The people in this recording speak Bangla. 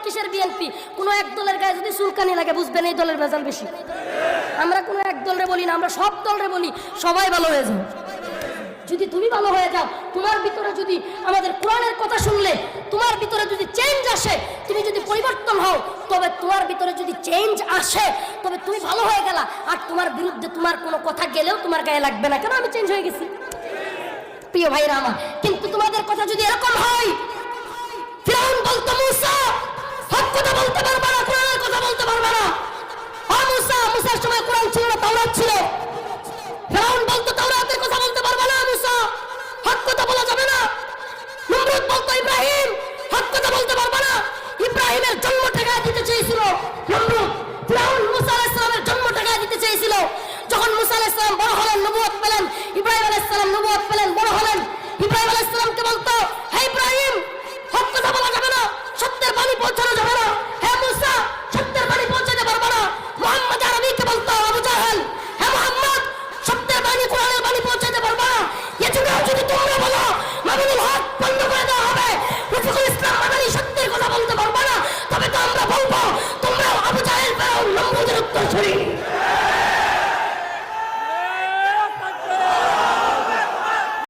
কিসের বিএনপি, কোনো এক দলের গায়ে যদি চুলকানি লাগে বুঝবেন এই দলের ভেজাল বেশি। আমরা কোনো এক দলরে বলি না, আমরা সব দলরে বলি সবাই ভালো হয়ে যাও। যদি তুমি ভালো হয়ে যাও, তোমার ভিতরে যদি আমাদের কোরআনের কথা শুনলে তোমার ভিতরে যদি চেঞ্জ আসে, তুমি যদি পরিবর্তন হও, তবে তোমার ভিতরে যদি চেঞ্জ আসে তবে তুমি ভালো হয়ে গেলা। আর তোমার বিরুদ্ধে তোমার কোনো কথা গেলেও তোমার গায়ে লাগবে না, কেন আমি চেঞ্জ হয়ে গেছি। প্রিয় ভাইরা আমার, কিন্তু তোমাদের কথা যদি এরকম হয়, ফিরআউন বলতো মুসা হক কথা বলতে পারবে না, কোরআনের কথা বলতে পারবে না। মুসার সময় কোরআন ছিল না, তাওরাত ছিল। ফিরআউন বলতো তাওরাতের কথা বলতে পারবে না মুসা, হক কথা বলা যাবে না। নমরুদ বলতো ইব্রাহিম হক কথা বলতে পারবে না, ইব্রাহিমের জন্ম ঠেকায় দিতে চেয়েছিল নমরুদ। ফিরআউন মুসা আলাইহিস সালামের জন্ম ঠেকায় দিতে চেয়েছিল। যখন মুসা আলাইহিস সালাম বড় হলেন, নবুয়ত পেলেন, ইব্রাহিম আলাইহিস সালাম নবুয়ত পেলেন, বড় হলেন, ইব্রাহিম আলাইহিস সালামকে বলতো হে ইব্রাহিম হক কথা বলা যাবে না, সত্যের বাণী পৌঁছানো